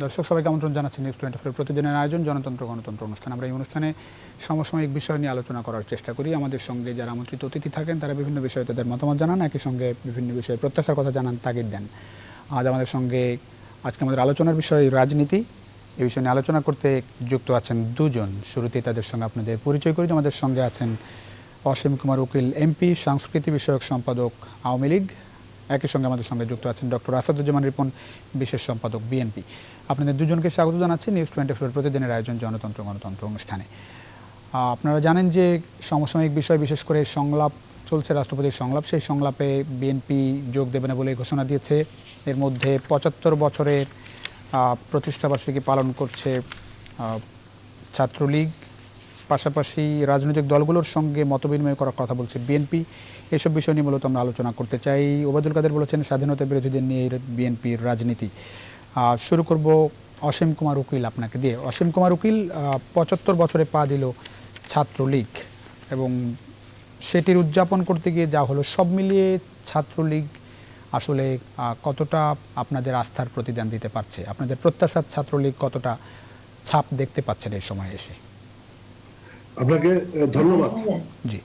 দর্শক সবাইকে আমন্ত্রণ জানাচ্ছি নিউজ 24 প্রতিদিনের আয়োজন জনতন্ত্র গণতন্ত্র অনুষ্ঠান। আমরা এই অনুষ্ঠানে সমসাময়িক বিষয় নিয়ে আলোচনা করার চেষ্টা করি। আমাদের সঙ্গে যারা আমন্ত্রিত অতিথি থাকেন তারা বিভিন্ন বিষয়ে তাদের মতামত জানান, একই সঙ্গে বিভিন্ন বিষয়ে প্রত্যাশার কথা জানান, তাগিদ দেন। আজ আমাদের সঙ্গে আজকে আমাদের আলোচনার বিষয় রাজনীতি। এই বিষয় নিয়ে আলোচনা করতে যুক্ত আছেন দুজন। শুরুতেই তাদের সঙ্গে আপনাদের পরিচয় করি। আমাদের সঙ্গে আছেন অসীম কুমার উকিল, এমপি, সংস্কৃতি বিষয়ক সম্পাদক, আওয়ামী লীগ। একই সঙ্গে আমাদের সঙ্গে যুক্ত আছেন ডক্টর আসাদুজ্জামান রিপন, বিশেষ সম্পাদক, বিএনপি। আপনাদের দুজনকে স্বাগত জানাচ্ছি নিউজ 24 প্রতিদিনের আয়োজন জনতন্ত্র গণতন্ত্র অনুষ্ঠানে। আপনারা জানেন যে সমসাময়িক বিষয়, বিশেষ করে সংলাপ চলছে, রাষ্ট্রপতির সংলাপ। সেই সংলাপে বিএনপি যোগ দেবে না বলে ঘোষণা দিয়েছে। এর মধ্যে 75 বছরের প্রতিষ্ঠাবার্ষিকী পালন করছে ছাত্রলীগ। পাশাপাশি রাজনৈতিক দলগুলোর সঙ্গে মতবিনিময় করার কথা বলছে বিএনপি। এসব বিষয় নিয়ে মূলত আমরা আলোচনা করতে চাই। ওবায়দুল কাদের বলেছেন স্বাধীনতা বিরোধীদের নিয়ে বিএনপির রাজনীতি। শুরু করব অসীম কুমার উকিল আপনাকে দিয়ে। অসীম কুমার উকিল, 75 বছরে পা দিল ছাত্রলীগ এবং সেটির উদযাপন করতে গিয়ে যা হলো, সব মিলিয়ে ছাত্রলীগ আসলে কতটা আপনাদের আস্থার প্রতিদান দিতে পারছে? আপনাদের প্রত্যাশার ছাত্রলীগ কতটা ছাপ দেখতে পাচ্ছেন এই সময় এসে? আপনাকে ধন্যবাদ। জি,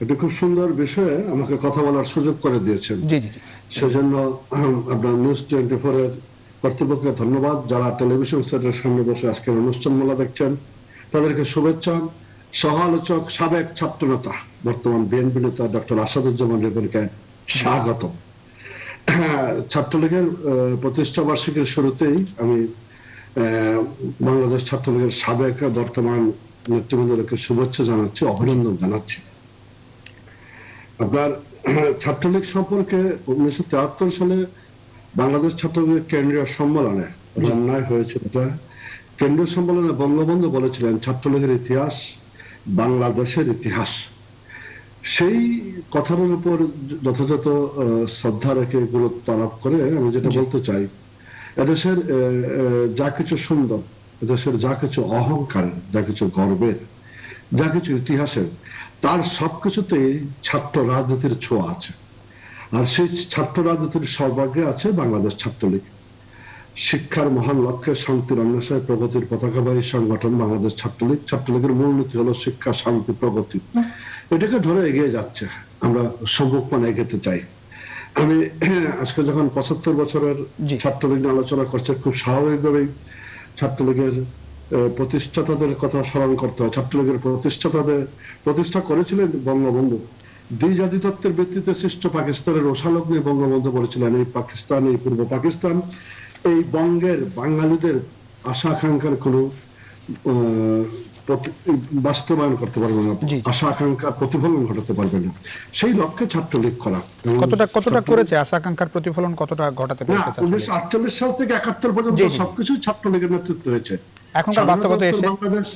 এটা খুব সুন্দর বিষয়ে আমাকে কথা বলার সুযোগ করে দিয়েছেন। জি জি জি, সেজন্য আপনার নিউজ 24 এর কর্তৃপক্ষকে ধন্যবাদ। যারা টেলিভিশন সেটের সামনে বসে আজকের অনুষ্ঠানমালা দেখছেন তাদেরকে শুভেচ্ছা। সহ আলোচক সাবেক ছাত্রনেতা, বর্তমান বিএনপি নেতা ডক্টর আসাদুজ্জামান রিপনকে স্বাগত। ছাত্রলীগের প্রতিষ্ঠা বার্ষিকীর শুরুতেই আমি বাংলাদেশ ছাত্রলীগের সাবেক বর্তমান নেতৃবৃন্দকে শুভেচ্ছা জানাচ্ছি, অভিনন্দন জানাচ্ছি। আপনার ছাত্রলীগ সম্পর্কে 1973 সালে বাংলাদেশ ছাত্রলীগের কেন্দ্রীয় সম্মেলনে রমনায় হয়েছিল। কেন্দ্রীয় সম্মেলনে বঙ্গবন্ধু বলেছিলেন ছাত্রলীগের ইতিহাস বাংলাদেশের ইতিহাস। সেই কথার উপর যথাযথ শ্রদ্ধা রেখে গুরুত্ব আরোপ করে আমি যেটা বলতে চাই, এদেশের যা কিছু সুন্দর, এদেশের যা কিছু অহংকার, যা কিছু গর্বের, যা কিছু ইতিহাসের, তার সবকিছুতেই ছাত্র রাজনীতির ছোঁয়া আছে। আর সেই ছাত্র রাজনীতির সর্বাগ্রে আছে বাংলাদেশ ছাত্রলীগ। শিক্ষার মহান লক্ষ্যে শান্তির অন্বেষণে প্রগতির পতাকাবাহী সংগঠন বাংলাদেশ ছাত্রলীগ। ছাত্রলীগের মূলনীতি হলো শিক্ষা, শান্তি, প্রগতি। এটাকে ধরে এগিয়ে যাচ্ছে, আমরা সম্মুখপানে এগোতে চাই। আমি আজকে যখন 75 বছরের ছাত্রলীগ নিয়ে আলোচনা করছে, খুব স্বাভাবিকভাবেই ছাত্রলীগের প্রতিষ্ঠাতাদের কথা স্মরণ করতে হয়। ছাত্রলীগের প্রতিষ্ঠা করেছিলেন বঙ্গবন্ধু। দ্বিজাতি তত্ত্বের ভিত্তিতে সৃষ্ট পাকিস্তানের রসালোক নিয়ে বঙ্গবন্ধু বলেছিলেন, এই পাকিস্তান, এই পূর্ব পাকিস্তান, এই বঙ্গের বাঙালিদের আশা আকাঙ্ক্ষার কোনো বাস্তবায়ন করতে পারবে না, আশা আকাঙ্ক্ষার প্রতিফলন ঘটাতে পারবে না। সেই লক্ষ্যে ছাত্রলীগ করা। কতটা করেছে আশা আকাঙ্ক্ষার প্রতিফলন, কতটা ঘটাতে পেরেছে? 1948 সাল থেকে 71 পর্যন্ত সবকিছু ছাত্রলীগের নেতৃত্বে হয়েছে। এখনকার বাস্তবতা এসে বাংলাদেশ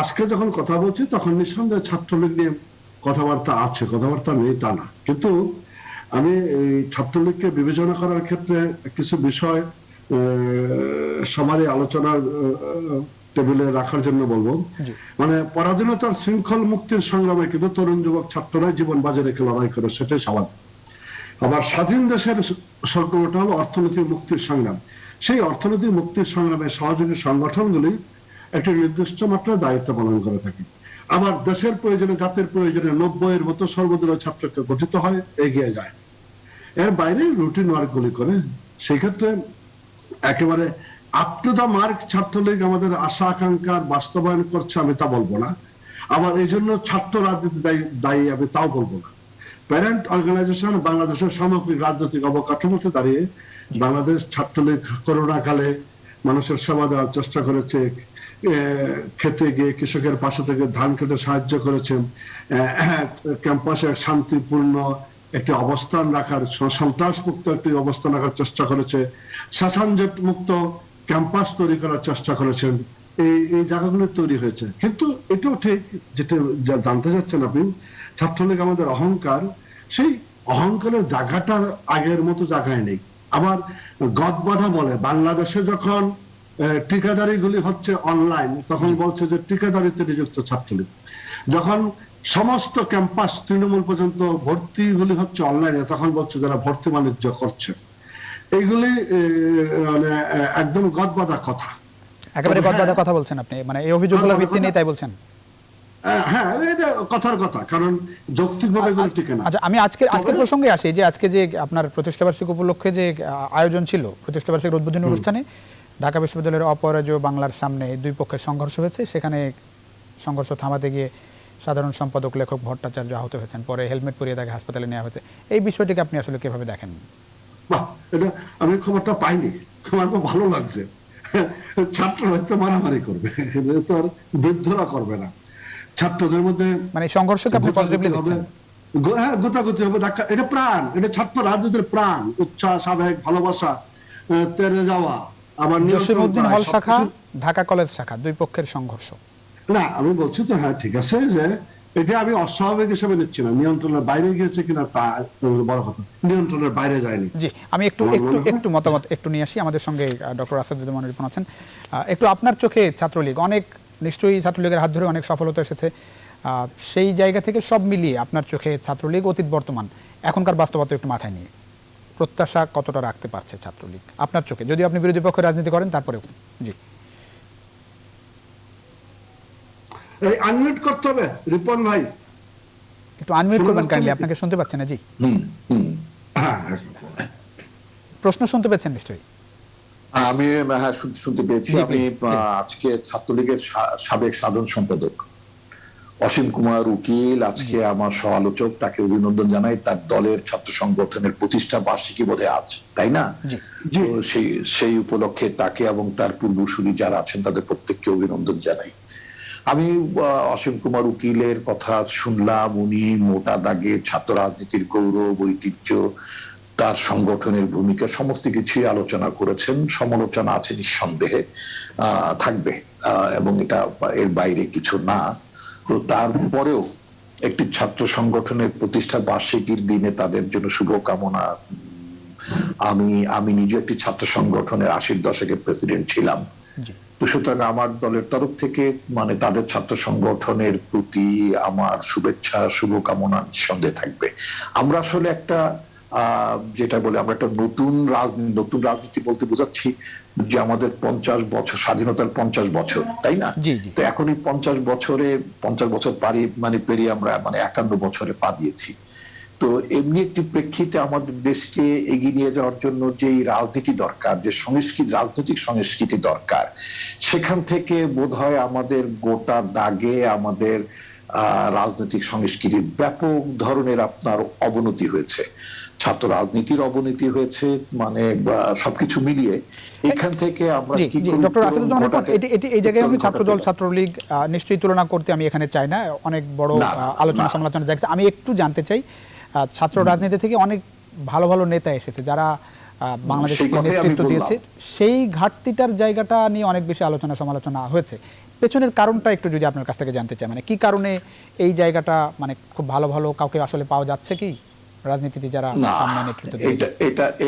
আজকে যখন কথা বলছি তখন নিঃসন্দেহে ছাত্রলীগ নিয়ে কথাবার্তা আছে, কথাবার্তা নেই তা না। কিন্তু আমি এই ছাত্রলীগকে বিবেচনা করার ক্ষেত্রে কিছু বিষয় সবারই আলোচনার টেবিলে রাখার জন্য বলবো। মানে পরাধীনতার শৃঙ্খল মুক্তির সংগ্রামে কিন্তু তরুণ যুবক ছাত্ররা জীবন বাজি রেখে লড়াই করে, সেটাই স্বাভাবিক। আবার স্বাধীন দেশের স্বর্গটা হলো অর্থনৈতিক মুক্তির সংগ্রাম। সেই অর্থনৈতিক মুক্তির সংগ্রামে সহযোগী সংগঠনগুলি একটি নির্দিষ্ট মাত্রায় দায়িত্ব পালন করে থাকে। আবার দেশের প্রয়োজনে, জাতির প্রয়োজনে 90-এর মতো সর্বদলীয় ছাত্রকে গঠিত হয়, এগিয়ে যায়। এর বাইরে রুটিন ওয়ার্কগুলি করে। সেই ক্ষেত্রে একেবারে up to the mark Chhatra League আমাদের আশা আকাঙ্ক্ষার বাস্তবায়ন করছে আমি তা বলবো না। আবার এই জন্য ছাত্র রাজনীতি দায়ী আমি তাও বলবো না। প্যারেন্ট অর্গানাইজেশন বাংলাদেশের সামগ্রিক রাজনৈতিক অবকাঠামোতে দাঁড়িয়ে বাংলাদেশ ছাত্রলীগ করোনা কালে মানুষের সেবা দেওয়ার চেষ্টা করেছে, খেতে গিয়ে কৃষকের পাশে থেকে ধান খেতে সাহায্য করেছেন, ক্যাম্পাসে শান্তিপূর্ণ একটি অবস্থান রাখার, সন্ত্রাস মুক্ত একটি অবস্থান রাখার চেষ্টা করেছে, শাসনজট মুক্ত ক্যাম্পাস তৈরি করার চেষ্টা করেছেন। এই জায়গাগুলো তৈরি হয়েছে। কিন্তু এটাও ঠিক, যেটা জানতে চাচ্ছেন আপনি, ছাত্রলীগ আমাদের অহংকার, সেই অহংকারের জায়গাটার আগের মতো জায়গায় নেই। আবার গদবাধা বলে বাংলাদেশে যখন ঠিকাদারি গুলি হচ্ছে অনলাইন, তখন বলছে যে ঠিকাদারিতে নিযুক্ত ছাত্রলীগ। যখন সমস্ত ক্যাম্পাস তৃণমূল পর্যন্ত ভর্তিগুলি হচ্ছে অনলাইনে, তখন বলছে যারা ভর্তি বাণিজ্য করছে। এইগুলি মানে একদম গদবাঁধা কথা, একেবারে গদবাঁধা কথা বলছেন আপনি, মানে এই অভিযোগগুলোর ভিত্তি নেই তাই বলছেন? হ্যাঁ, এটা কথার কথা, কারণ যৌক্তিকভাবে এগুলো টিকে না। আচ্ছা, আমি আজকের প্রসঙ্গে আসি যে আজকে যে আপনার প্রতিষ্ঠাবার্ষিকী উপলক্ষে যে আয়োজন ছিল, প্রতিষ্ঠাবার্ষিকীর উদ্বোধনী অনুষ্ঠানে ঢাকা বিশ্ববিদ্যালয়ের অপরাজেয় বাংলার সামনে দুই পক্ষের সংঘর্ষ হয়েছে। সেখানে সংঘর্ষ থামাতে গিয়ে সাধারণ সম্পাদক লেখক ভট্টাচার্য আহত হয়েছেন, পরে হেলমেট পরিয়ে তাকে হাসপাতালে নেওয়া হয়েছে। এই বিষয়টিকে আপনি আসলে কিভাবে দেখেন? বাহ, এটা আমি খবরটা পাইনি, আমার খুব ভালো লাগছে। ছাত্ররা হয়তো মারামারি করবে, তো আর বৃদ্ধরা করবে না। ছাত্রদের মধ্যে মানে সংঘর্ষকে আপনি পজিটিভলি দেখছেন? হ্যাঁ, গোটাগুটি হবে, এটা প্রাণ, এটা ছাত্র রাজনীতির প্রাণ, উচ্ছ্বাস, আবেগ, ভালোবাসা, তেড়ে যাওয়া, আবার জসিমউদ্দিন হল শাখা, ঢাকা কলেজ শাখা, দুই পক্ষের সংঘর্ষ। না, আমি বলছি তো, হ্যাঁ ঠিক আছে, যে এটা আমি অস্বাভাবিক হিসেবে নিচ্ছি না। নিয়ন্ত্রণের বাইরে গিয়েছে কিনা তা বড় কথা, নিয়ন্ত্রণের বাইরে যায়নি। জি, আমি একটু মতামত একটু নিয়ে আসি। আমাদের সঙ্গে ডক্টর আসাদুজ্জামান রিপন আছেন। একটু আপনার চোখে ছাত্রলীগ অনেক, নিশ্চয়ই ছাত্রলীগের হাত ধরে অনেক সফলতা এসেছে, সেই জায়গা থেকে সব মিলিয়ে আপনার চোখে ছাত্রলীগ অতীত বর্তমান এখনকার বাস্তবতা একটু মাথায় নিয়ে প্রত্যাশা কতটা রাখতে পারছে ছাত্রলীগ আপনার চোখে, যদিও আপনি বিরোধী পক্ষে রাজনীতি করেন তারপরেও? জি, আনমিউট করতে হবে রিপন ভাই, একটু আনমিউট করবেন কাইন্ডলি, আপনাকে শুনতে পাচ্ছেন না। জি, প্রশ্ন শুনতে পাচ্ছেন নিশ্চয়ই? আমি হ্যাঁ শুনতে পেয়েছি। আমি আজকে ছাত্রলীগের সাবেক সাধারণ সম্পাদক অসীম কুমার উকিল আজকে আমার সহ-আলোচক, তাকে অভিনন্দন জানাই। তার দলের ছাত্র সংগঠনের প্রতিষ্ঠা বার্ষিকী বোধহয় আজ, তাই না? তো সেই উপলক্ষে তাকে এবং তার পূর্বসূরি যারা আছেন তাদের প্রত্যেককে অভিনন্দন জানাই। আমি অসীম কুমার উকিলের কথা শুনলাম, উনি মোটা দাগে ছাত্র রাজনীতির গৌরব, ঐতিহ্য, তার সংগঠনের ভূমিকা সমস্ত কিছুই আলোচনা করেছেন। সমালোচনা আছে নিঃসন্দেহে, থাকবে, এবং এটা এর বাইরে কিছু না। তো তারপরেও একটি ছাত্র সংগঠনের প্রতিষ্ঠা বার্ষিকীর দিনে তাদের জন্য শুভকামনা। আমি নিজে একটি ছাত্র সংগঠনের 80-র দশকের প্রেসিডেন্ট ছিলাম, তো সুতরাং আমার দলের তরফ থেকে মানে তাদের ছাত্র সংগঠনের প্রতি আমার শুভেচ্ছা, শুভকামনা নিঃসন্দেহে থাকবে। আমরা আসলে একটা যেটা বলে আমরা একটা নতুন রাজনীতি বলতে বোঝাচ্ছি যে আমাদের 50 বছর স্বাধীনতার 50 বছর, তাই না? তো এখন এই 50 বছর পেরিয়ে আমরা 51 বছরে পা দিয়েছি। তো এমনি একটি প্রেক্ষিতে আমাদের দেশকে এগিয়ে নিয়ে যাওয়ার জন্য যে রাজনীতি দরকার, যে রাজনৈতিক সংস্কৃতি দরকার, সেখান থেকে বোধহয় আমাদের গোটা দাগে আমাদের রাজনৈতিক সংস্কৃতির ব্যাপক ধরনের আপনার অবনতি হয়েছে, ছাত্র রাজনীতির অবনতি হয়েছে, মানে সবকিছু মিলিয়ে এখান থেকে আমরা কি করি? ডক্টর আসাদুজ্জামান, এই জায়গায় আমি ছাত্রদল ছাত্রলীগ নিশ্চয়ই তুলনা করতে আমি এখানে চাই না, অনেক বড় আলোচনা সমালোচনা দেখছে। আমি একটু জানতে চাই, ছাত্র রাজনীতি থেকে অনেক ভালো ভালো নেতা এসেছে যারা বাংলাদেশকে নেতৃত্ব দিয়েছে, সেই ঘাটতিটার জায়গাটা নিয়ে অনেক বেশি আলোচনা সমালোচনা হয়েছে। পেছনের কারণটা একটু যদি আপনার কাছ থেকে জানতে চাই, মানে কি কারণে এই জায়গাটা মানে খুব ভালো ভালো কাউকে আসলে পাওয়া যাচ্ছে কি রাজনীতিতে যারা সামনে নেতৃত্ব দিয়েছে?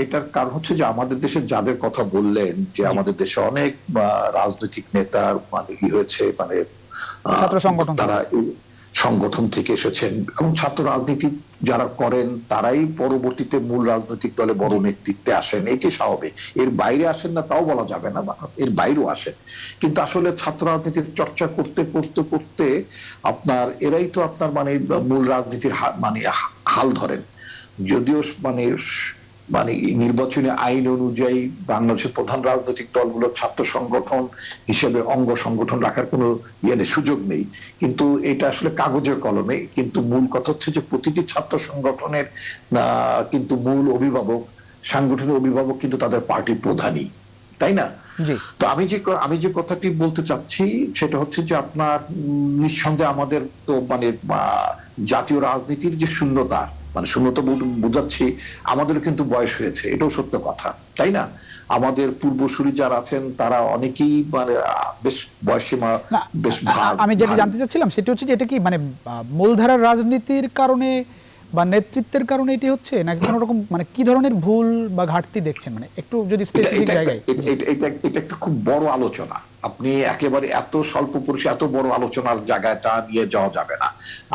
এটার কারণ হচ্ছে যে আমাদের দেশে যাদের কথা বললেন, যে আমাদের দেশে অনেক রাজনৈতিক নেতার মানে কি হয়েছে, মানে ছাত্র সংগঠন, তারা সংগঠন থেকে এসেছেন, এবং ছাত্র রাজনীতি যারা করেন তারাই পরবর্তীতে মূল রাজনৈতিক দলে বড় নেতৃত্বে আসেন, এটি স্বাভাবিক। এর বাইরে আসেন না তাও বলা যাবে না, এর বাইরেও আসেন। কিন্তু আসলে ছাত্র রাজনীতির চর্চা করতে করতে করতে আপনার এরাই তো আপনার মানে মূল রাজনীতির মানে হাল ধরেন। যদিও মানে নির্বাচনী আইন অনুযায়ী বাংলাদেশের প্রধান রাজনৈতিক দলগুলো ছাত্র সংগঠন হিসেবে অঙ্গ সংগঠন রাখার কোনো সুযোগ নেই, কিন্তু এটা আসলে কাগজে কলমে। কিন্তু মূল কথা হচ্ছে যে প্রতিটি ছাত্র সংগঠনের কিন্তু মূল অভিভাবক, সাংগঠনিক অভিভাবক কিন্তু তাদের পার্টির প্রধানই, তাই না? তো আমি যে কথাটি বলতে চাচ্ছি সেটা হচ্ছে যে আপনার নিঃসন্দেহে আমাদের তো মানে জাতীয় রাজনীতির যে শূন্যতা, মানে শূন্যতা বোঝাচ্ছি, আমাদেরও কিন্তু বয়স হয়েছে, এটাও সত্য কথা, তাই না? আমাদের পূর্বসূরি যারা আছেন তারা অনেকেই মানে বেশ বয়সীমা, বেশ আমি যেটা জানতে চাচ্ছিলাম সেটা হচ্ছে যে এটা কি মানে মূলধারার রাজনীতির কারণে বা নেতৃত্বের কারণে এটি হচ্ছে, নাকি কোনো রকম মানে কি ধরনের ভুল বা ঘাটতি দেখছেন, মানে একটু যদি স্পেসিফিক জায়গায়? এটা একটা খুব বড় আলোচনা, আপনি একেবারে এত স্বল্প পরিসরে এত বড় আলোচনার জায়গায় তা নিয়ে যাওয়া যাবে না।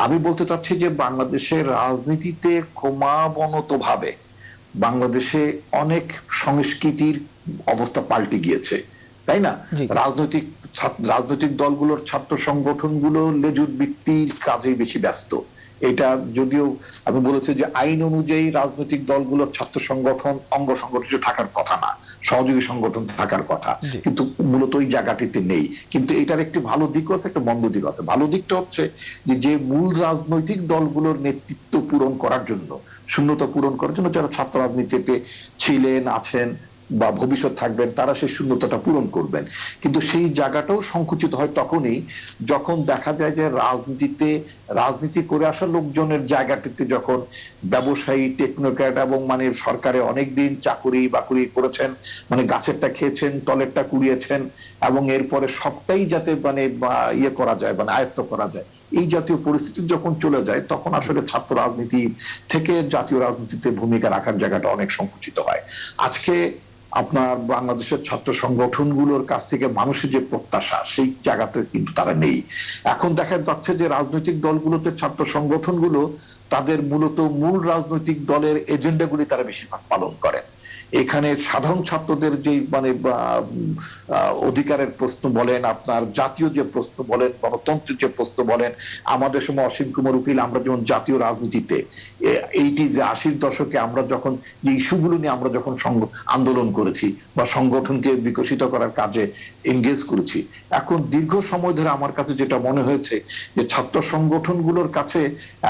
আমি বলতে চাচ্ছি যে বাংলাদেশের রাজনীতিতে ক্রমাগত ভাবে বাংলাদেশে অনেক সংস্কৃতির অবস্থা পাল্টে গিয়েছে, তাই না? রাজনৈতিক দলগুলোর ছাত্র সংগঠনগুলো লেজুর বৃত্তির কাজে বেশি ব্যস্ত। এটা যদিও আমি বলেছি যে আইন অনুযায়ী রাজনৈতিক দলগুলোর ছাত্র সংগঠন অঙ্গ সংগঠিত থাকার কথা না, সহযোগী সংগঠন থাকার কথা, কিন্তু মূলত ওই জায়গাটিতে নেই। কিন্তু এটার একটি ভালো দিক আছে, একটা মন্দ দিক আছে। ভালো দিকটা হচ্ছে যে মূল রাজনৈতিক দলগুলোর নেতৃত্ব পূরণ করার জন্য, শূন্যতা পূরণ করার জন্য যারা ছাত্র রাজনীতিতে ছিলেন, আছেন বা ভবিষ্যৎ থাকবেন, তারা সেই শূন্যতাটা পূরণ করবেন। কিন্তু সেই জায়গাটাও সংকুচিত হয় তখনই যখন দেখা যায় যে রাজনীতি করে আসা লোকজনের জায়গাটিতে যখন ব্যবসায়ী, টেকনোক্র্যাট এবং মানে সরকারে অনেকদিন চাকুরি বাকুরি করেছেন, মানে গাছেরটা খেয়েছেন, তলেরটা কুড়িয়েছেন, এবং এরপরে সবটাই যাতে মানে ইয়ে করা যায়, মানে আয়ত্ত করা যায়, এই জাতীয় পরিস্থিতি যখন চলে যায় তখন আসলে ছাত্র রাজনীতি থেকে জাতীয় রাজনীতিতে ভূমিকা রাখার জায়গাটা অনেক সংকুচিত হয়। আজকে আপনার বাংলাদেশের ছাত্র সংগঠনগুলোর কাছ থেকে মানুষের যে প্রত্যাশা, সেই জায়গাতে কিন্তু তারা নেই। এখন দেখা যাচ্ছে যে রাজনৈতিক দলগুলোতে ছাত্র সংগঠনগুলো তাদের মূল রাজনৈতিক দলের এজেন্ডাগুলি তারা বেশিরভাগ পালন করেন। এখানে সাধারণ ছাত্রদের যে মানে অধিকারের প্রশ্ন বলেন, আপনার জাতীয় যে প্রশ্ন বলেন, গণতন্ত্রের যে প্রশ্ন বলেন, আমাদের সময় অসীম কুমার উকিল আমরা যেমন জাতীয় রাজনীতিতে 80s দশকে আমরা যখন যে ইস্যুগুলো নিয়ে আমরা যখন আন্দোলন করেছি বা সংগঠনকে বিকশিত করার কাজে এনগেজ করেছি, এখন দীর্ঘ সময় ধরে আমার কাছে যেটা মনে হয়েছে যে ছাত্র সংগঠনগুলোর কাছে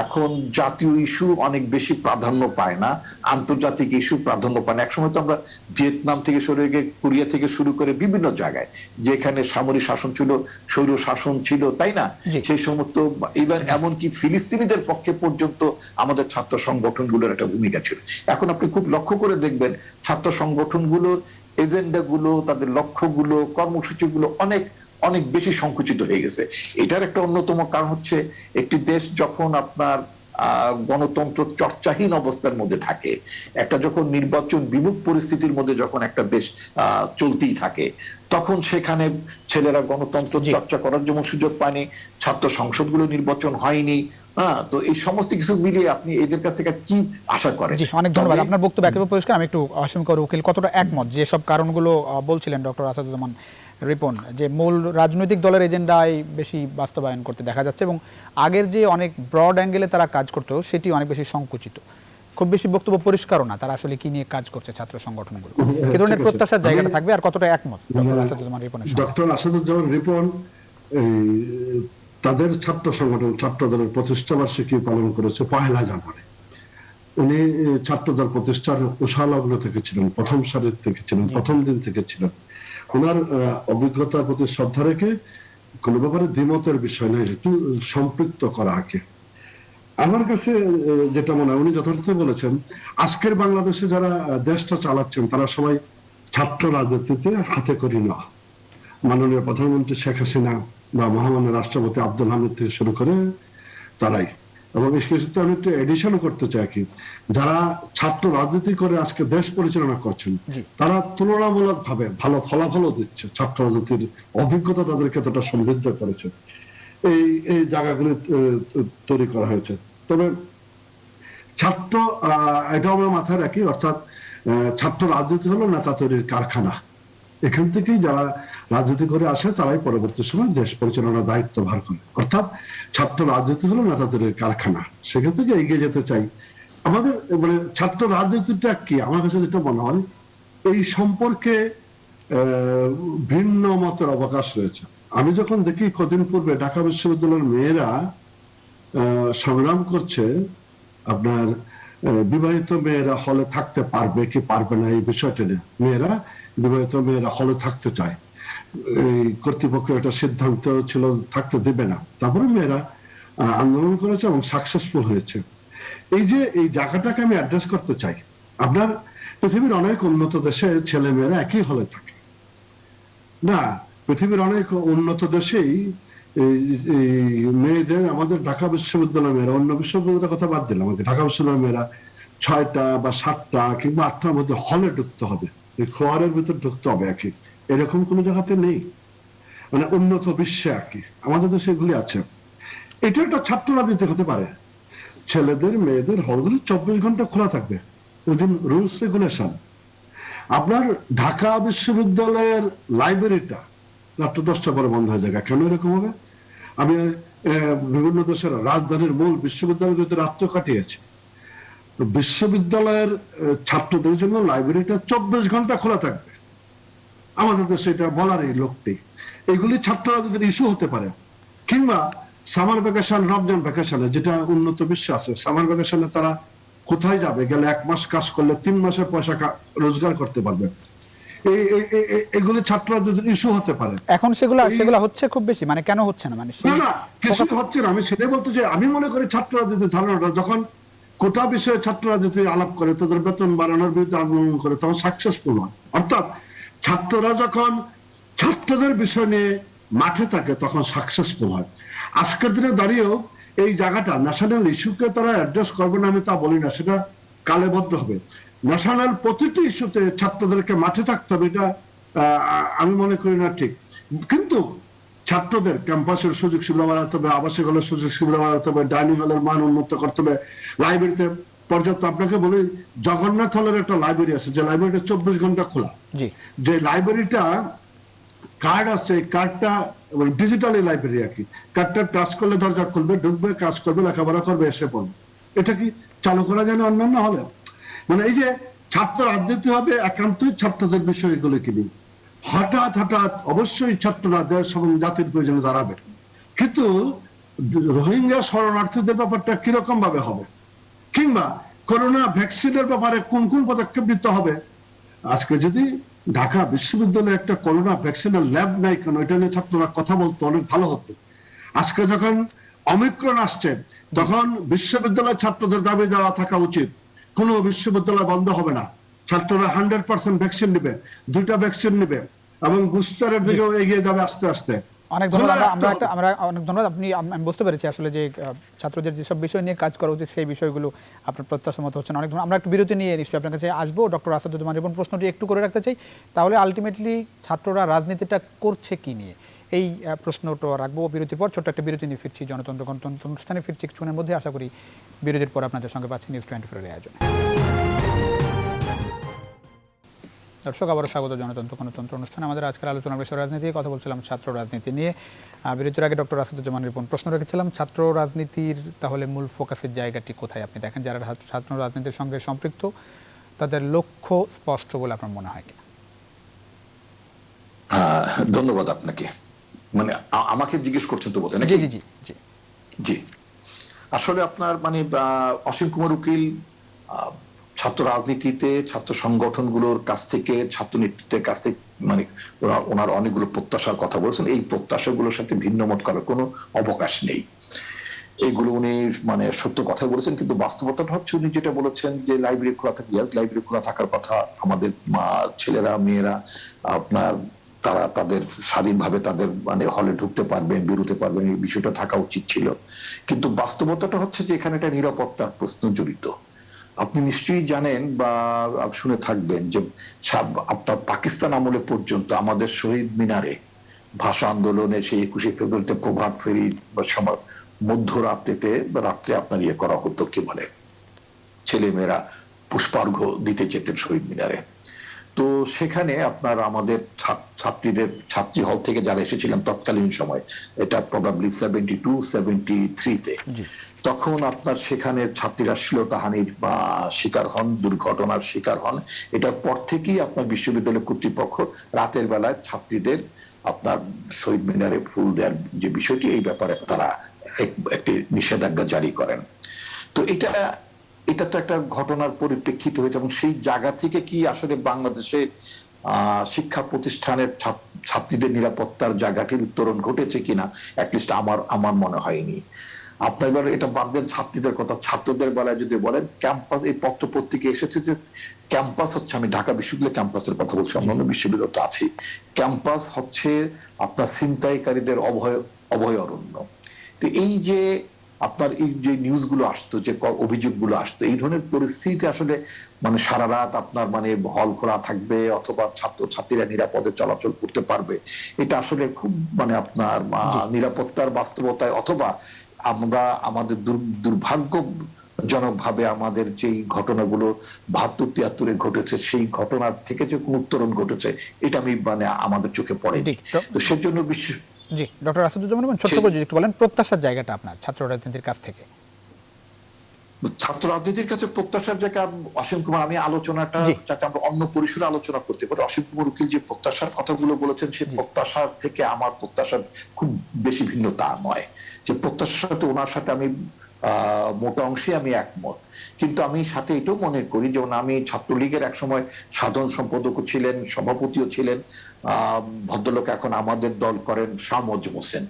এখন জাতীয় ইস্যু অনেক বেশি প্রাধান্য পায় না, আন্তর্জাতিক ইস্যু প্রাধান্য পায় না। একসময় তো আমরা ভিয়েতনাম থেকে শুরু করে, কোরিয়া থেকে শুরু করে বিভিন্ন জায়গায় যেখানে সামরিক শাসন ছিল, স্বৈর শাসন ছিল, তাই না, সেই সমস্ত এবার এমনকি ফিলিস্তিনিদের পক্ষে পর্যন্ত আমাদের ছাত্র সংগঠনগুলোর একটা ভূমিকা ছিল। এখন আপনি খুব লক্ষ্য করে দেখবেন ছাত্র সংগঠনগুলোর এজেন্ডাগুলো, তাদের লক্ষ্যগুলো, কর্মসূচিগুলো অনেক অনেক বেশি সংকুচিত হয়ে গেছে। এটার একটা অন্যতম কারণ হচ্ছে একটি দেশ যখন আপনার গণতন্ত্র চর্চাহীন অবস্থার মধ্যে থাকে, একটা যখন নির্বাচন বিমুখ পরিস্থিতির মধ্যে যখন একটা দেশ চলতেই থাকে, তখন সেখানে ছেলেরা গণতন্ত্র চর্চা করার জন্য সুযোগ পায়নি, ছাত্র সংসদগুলো নির্বাচন হয়নি। তো এই সমস্ত কিছু মিলিয়ে আপনি এদের কাছ থেকে কি আশা করেন? অনেক ধন্যবাদ। আপনার বক্তব্য একেবারে পরিষ্কার। আমি একটু অসীম কুমার উকিল কতটা একমত যে সব কারণগুলো বলছিলেন ডক্টর আসাদুজ্জামান রিপন, যে মূল রাজনৈতিক দলের এজেন্ডায় বেশি বাস্তবায়ন করতে দেখা যাচ্ছে এবং আগের যে অনেক ব্রড অ্যাঙ্গেলে তারা কাজ করতো সেটি অনেক বেশি সংকুচিত, খুব বেশি বক্তব্য পরিষ্কারও না তারা আসলে কি নিয়ে কাজ করছে ছাত্র সংগঠনগুলো, কি ধরনের প্রত্যাশার জায়গাটা থাকবে আর কতটা একমত ডক্টর আসাদুজ্জামান রিপনের সঙ্গে? ডক্টর আসাদুজ্জামান রিপন তাদের ছাত্র সংগঠন ছাত্র দলের প্রতিষ্ঠা বার্ষিকী পালন করেছে 1 জানুয়ারি। উনি ছাত্রদল প্রতিষ্ঠার কুশালগ্ন থেকে ছিলেন, প্রথম সারির থেকে ছিলেন, প্রথম দিন থেকে ছিলেন। ওনার অভিজ্ঞতার প্রতি শ্রদ্ধা রেখে কোনো ব্যাপারে দ্বিমতের বিষয় নয়, একটু সম্পৃক্ত করা আগে। আমার কাছে যেটা মনে হয় উনি যথার্থ বলেছেন, আজকের বাংলাদেশে যারা দেশটা চালাচ্ছেন তারা সবাই ছাত্র রাজনীতিতে হাতে করি না। মাননীয় প্রধানমন্ত্রী শেখ হাসিনা বা মহামান্য রাষ্ট্রপতি আব্দুল হামিদ থেকে শুরু করে তারাই, এবং আমি একটু এডিশন করতে চাই কি, যারা ছাত্র রাজনীতি করে আজকে দেশ পরিচালনা করছেন তারা তুলনামূলক ভাবে ভালো ফলাফলও দিচ্ছে। ছাত্র রাজনীতির অভিজ্ঞতা তাদেরকে এতটা সমৃদ্ধ করেছে, এই জায়গাগুলি তৈরি করা হয়েছে। তবে ছাত্র এটা আমরা মাথায় রাখি, অর্থাৎ ছাত্র রাজনীতি হলো নেতা তৈরির কারখানা। এখান থেকেই যারা রাজনীতি করে আসে তারাই পরবর্তী সময় দেশ পরিচালনার দায়িত্ব ভার করে, অর্থাৎ ছাত্র রাজনীতি হলো নেতা তৈরির কারখানা। সেখান থেকে এগিয়ে যেতে চাই। আমাদের মানে ছাত্র রাজনীতিটা কি, আমার কাছে যেটা মনে হয় এই সম্পর্কে ভিন্ন মতের অবকাশ রয়েছে। আমি যখন দেখি কদিন পূর্বে ঢাকা বিশ্ববিদ্যালয়ের মেয়েরা সংগ্রাম করছে, আপনার বিবাহিত মেয়েরা হলে থাকতে পারবে কি পারবে না এই বিষয়টা নিয়ে, বিবাহিত মেয়েরা হলে থাকতে চায়, এই কর্তৃপক্ষ একটা সিদ্ধান্ত ছিল থাকতে দেবে না, তারপরে মেয়েরা আন্দোলন করেছে এবং সাকসেসফুল হয়েছে। এই জায়গাটাকে আমি অ্যাড্রেস করতে চাই। আপনার পৃথিবীর অনেক উন্নত দেশে ছেলে মেয়েরা একই হলে থাকে না, পৃথিবীর অনেক উন্নত দেশেই মেয়েদের, আমাদের ঢাকা বিশ্ববিদ্যালয়ের মেয়েরা, অন্য বিশ্ববিদ্যালয়ের কথা বাদ দিলাম, আমাকে ঢাকা বিশ্ববিদ্যালয়ের মেয়েরা 6টা বা 7টা কিংবা 8টার মধ্যে হলে ঢুকতে হবে, খোয়ারের ভিতর ঢুকতে হবে, একই এরকম কোন জায়গাতে নেই। মানে উন্নত বিশ্বে আর কি আমাদের দেশে এগুলি আছে। এটা একটা ছাত্র রাজনীতি হতে পারে, ছেলেদের মেয়েদের হলগুলি 24 ঘন্টা খোলা থাকবে, রুলস রেগুলেশন। আপনার ঢাকা বিশ্ববিদ্যালয়ের লাইব্রেরিটা রাত্র 10টার পরে বন্ধ হয়ে যায়। কেন এরকম হবে? আমি বিভিন্ন দেশের রাজধানীর মূল বিশ্ববিদ্যালয়গুলোতে রাত্র কাটিয়েছি। বিশ্ববিদ্যালয়ের ছাত্রদের জন্য লাইব্রেরিটা 24 ঘন্টা খোলা থাকবে। আমাদের দেশে এটা বলারই লোক নেই। এগুলি ছাত্ররা যদি ইস্যু হতে পারে, কিংবা সামার ভ্যাকেশন, রমজান ভ্যাকেশনে, যেটা উন্নত বিশ্বে আছে, সামার ভ্যাকেশনে তারা কোথায় যাবে? গেলে 1 মাস কাজ করলে 3 মাসের পয়সা রোজগার করতে পারবে। এগুলি ছাত্ররা যদি ইস্যু হতে পারে। এখন সেগুলো হচ্ছে খুব বেশি, মানে কেন হচ্ছে না? মানে না কিছু হচ্ছে না, আমি সেটাই বলতে চাই। আমি মনে করি ছাত্ররা যদি ধারণাটা, যখন কোটা বিষয়ে ছাত্ররা যদি আলাপ করে, তাদের বেতন বাড়ানোর বিরুদ্ধে আন্দোলন করে, তখন সাকসেসফুল হয়। অর্থাৎ ছাত্ররা যখন ছাত্রদের বিষয় নিয়ে মাঠে থাকে, তখন সাকসেসফুল হয়। আজকের দিনে দাঁড়িয়েও এই জায়গাটা ন্যাশনাল ইস্যুকে তারা অ্যাড্রেস করবে না আমি তা বলি না, সেটা কালেবদ্ধ হবে। ন্যাশনাল প্রতিটি ইস্যুতে ছাত্রদেরকে মাঠে থাকতে হবে, এটা আমি মনে করি না ঠিক। কিন্তু ছাত্রদের ক্যাম্পাসের সুযোগ সুবিধা বাড়াতে হবে, আবাসিক হলের সুযোগ সুবিধা বাড়াতে হবে, ডাইনিং হলের মান উন্নত করতে হবে, লাইব্রেরিতে পর্যাপ্ত। আপনাকে বলি, জগন্নাথ হলের একটা লাইব্রেরি আছে, যে লাইব্রেরিটা 24 ঘন্টা খোলা। যে লাইব্রেরিটা কার্ড আছে, কার্ডটা ডিজিটালি লাইব্রেরি আর কি, কার্ডটা টাচ করলে দরজা খুলবে, ঢুকবে, কাজ করবে, লেখাপড়া করবে, এসে পড়বে। এটা কি চালু করা যায় না অন্যান্য হলে? মানে এই যে ছাত্র রাজনীতি হবে একান্তই ছাত্রদের বিষয়গুলো কিনি। হঠাৎ অবশ্যই ছাত্ররা দেশ এবং জাতির প্রয়োজনে দাঁড়াবে, কিন্তু রোহিঙ্গা শরণার্থীদের ব্যাপারটা কিরকম ভাবে হবে, কিংবা করোনা ভ্যাকসিনের ব্যাপারে কোন কোন পদক্ষেপ নিতে হবে। আজকে যদি ঢাকা বিশ্ববিদ্যালয়ে একটা করোনা ভ্যাকসিনের ল্যাব নাই কেন, এটা নিয়ে ছাত্ররা কথা বলতো, অনেক ভালো হতো। আজকে যখন অমিক্রন আসছে, তখন বিশ্ববিদ্যালয়ের ছাত্রদের দাবি দেওয়া থাকা উচিত, কোন বিশ্ববিদ্যালয় বন্ধ হবে না, ছাত্ররা 100% ভ্যাকসিন নেবে, 2টা ভ্যাকসিন নেবে, এবং বুস্টারের দিকেও এগিয়ে যাবে আস্তে আস্তে। অনেক ধন্যবাদ। আমরা অনেক ধন্যবাদ। আমি বুঝতে পেরেছি আসলে যে ছাত্রদের যেসব বিষয় নিয়ে কাজ করা উচিত, সেই বিষয়গুলো আপনার প্রত্যাশা মতো হচ্ছে না। অনেক ধন্যবাদ। আমরা একটু বিরতি নিয়ে নিশ্চয়ই আপনার কাছে আসবো। ডক্টর আসাদুজ্জামান রিপন, প্রশ্নটি একটু করে রাখতে চাই, তাহলে আলটিমেটলি ছাত্ররা রাজনীতিটা করছে কি নিয়ে, এই প্রশ্নটা রাখবো বিরতির পর। ছোট্ট একটা বিরতি নিয়ে ফিরছি জনতন্ত্র গণতন্ত্র অনুষ্ঠানে, ফিরছি কিছুক্ষণের মধ্যে। আশা করি বিরতির পর আপনাদের সঙ্গে পাচ্ছি নিউজ 24 এর আয়োজনে। দর্শক, আবারও স্বাগত জনতন্ত্র গণতন্ত্র অনুষ্ঠানে। আমাদের আজকের আলোচনার বিষয় রাজনীতি, কথা বলছিলাম ছাত্র রাজনীতি নিয়ে। বিরতির আগে ডক্টর আসাদুজ্জামান রিপন প্রশ্ন রেখেছিলাম, ছাত্র রাজনীতির তাহলে মূল ফোকাসের জায়গাটি কোথায়? আপনি দেখেন যারা ছাত্র রাজনীতির সঙ্গে সম্পৃক্ত, তাদের লক্ষ্য স্পষ্ট বলে আপনার মনে হয় কিনা? ধন্যবাদ আপনাকে। মানে আমাকে জিজ্ঞেস করছেন তো বলেন? জি জি জি জি জি। আসলে আপনার মানে অসীম কুমার উকিল ছাত্র রাজনীতিতে ছাত্র সংগঠনগুলোর কাছ থেকে, ছাত্র নেতৃত্বের কাছ থেকে মানে ওনার অনেকগুলো প্রত্যাশার কথা বলেছেন। এই প্রত্যাশাগুলোর সাথে ভিন্ন মত করার কোনো অবকাশ নেই। এইগুলো উনি মানে সত্য কথা বলেছেন, কিন্তু বাস্তবতাটা হচ্ছে উনি যেটা বলেছেন যে লাইব্রেরি খোলা থাকে, লাইব্রেরি খোলা থাকার কথা, আমাদের ছেলেরা মেয়েরা আপনার তারা তাদের স্বাধীনভাবে তাদের মানে হলে ঢুকতে পারবেন, বেরোতে পারবেন, এই বিষয়টা থাকা উচিত ছিল। কিন্তু বাস্তবতাটা হচ্ছে যে এখানে একটা নিরাপত্তার প্রশ্ন জড়িত। আপনি নিশ্চয়ই জানেন বা শুনে থাকবেন যে আপনার পাকিস্তান আমলে পর্যন্ত আমাদের শহীদ মিনারে ভাষা আন্দোলনে সেই 21শে ফেব্রুয়ারিতে প্রভাত ফেরি বা মধ্যরাত্রিতে বা রাত্রে আপনার ইয়ে করা হতো, কি বলে ছেলেমেয়েরা পুষ্পার্ঘ দিতে যেতেন শহীদ মিনারে। তো সেখানে আপনার আমাদের ছাত্রীদের ছাত্রী হল থেকে যারা এসেছিলেন তৎকালীন সময়, এটা প্রবাবলি 72-73-তে, তখন আপনার সেখানে ছাত্রীরা শ্লীলতাহানির বা শিকার হন, দুর্ঘটনার শিকার হন। এটার পর থেকেই আপনার বিশ্ববিদ্যালয় কর্তৃপক্ষ রাতের বেলায় ছাত্রীদের আপনার শহীদ মিনারে ফুল দেওয়ার যে বিষয়টি, এই ব্যাপারে তারা একটি নিষেধাজ্ঞা জারি করেন। তো এটা তো একটা ঘটনার পরিপ্রেক্ষিতে হয়েছে, এবং সেই জায়গা থেকে কি আসলে বাংলাদেশের শিক্ষা প্রতিষ্ঠানের ছাত্রীদের নিরাপত্তার জায়গাটির উত্তরণ ঘটেছে কিনা, অ্যাটলিস্ট আমার মনে হয়নি। আপনার এবার এটা বাদ দেন ছাত্রীদের কথা, ছাত্রদের বেলায় যদি বলেন, ক্যাম্পাস, এই পত্র পত্রিকা এসেছে যে ক্যাম্পাস হচ্ছে, আমি ঢাকা বিশ্ববিদ্যালয় ক্যাম্পাসের কথা বলছি, অন্যান্য বিশ্ববিদ্যালয় তো আছি, ক্যাম্পাস হচ্ছে আপনার ছিনতাইকারীদের অভয়ারণ্য। তো এই যে আপনার এই যে নিউজগুলো আসতো, যে অভিযোগগুলো আসতো, এই ধরনের পরিস্থিতি আসলে মানে সারা রাত আপনার মানে হল খোলা থাকবে অথবা ছাত্রছাত্রীরা নিরাপদে চলাচল করতে পারবে, এটা আসলে খুব মানে আপনার নিরাপত্তার বাস্তবতায়, অথবা আমরা আমাদের দুর্ভাগ্য জনকভাবে আমাদের যেই ঘটনাগুলো 72-73-এ ঘটেছে সেই ঘটনার থেকে যে কোন উত্তরণ ঘটেছে এটা আমি মানে আমাদের চোখে পড়েনি। তো সেজন্য জি ডক্টর আসাদুজ্জামান ছোট্ট করে যদি একটু বলেন প্রত্যাশার জায়গাটা আপনার ছাত্র রাজনীতির কাছ থেকে। ছাত্র রাজনীতির কাছে প্রত্যাশার জায়গা অসীম কুমার, আমি আলোচনাটা যাতে আমরা অন্য পরিসরে আলোচনা করতে পারি, অসীম কুমার উকিল যে প্রত্যাশার কথাগুলো বলেছেন সেই প্রত্যাশার থেকে আমার প্রত্যাশা খুব বেশি ভিন্ন তা নয়। যে প্রত্যাশার সাথে ওনার সাথে আমি মোটা অংশে আমি একমত, কিন্তু আমি সাথে এটাও মনে করি যেমন আমি ছাত্রলীগের এক সময় সাধারণ সম্পাদক ছিলেন, সভাপতিও ছিলেন ভদ্রলোক, এখন আমাদের দল করেন শাহ মজম হোসেন।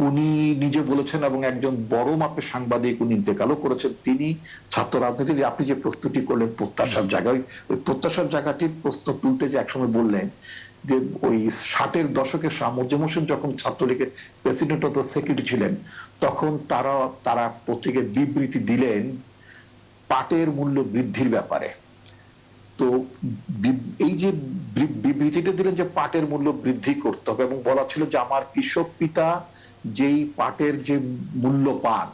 উনি নিজে বলেছেন এবং একজন বড় মাপের সাংবাদিক, উনি ইন্তেকালও করেছেন, তিনি ছাত্র রাজনীতির আপনি যে প্রস্তুতি করলেন প্রত্যাশার জায়গায়, ওই প্রত্যাশার জায়গাটির প্রশ্ন তুলতে যে একসময় বললেন যে ওই 60-এর দশকে শাহ মজম হোসেন যখন ছাত্রলীগের প্রেসিডেন্ট অফ দ্য সেক্রেটারি ছিলেন তখন তারা পত্রিকায় বিবৃতি দিলেন পাটের মূল্য বৃদ্ধির ব্যাপারে। তো এই যে বিবৃতিটা দিলেন যে পাটের মূল্য বৃদ্ধি করতে হবে এবং বলা ছিল যে আমার কৃষক পিতা যেই পাটের যে মূল্য পান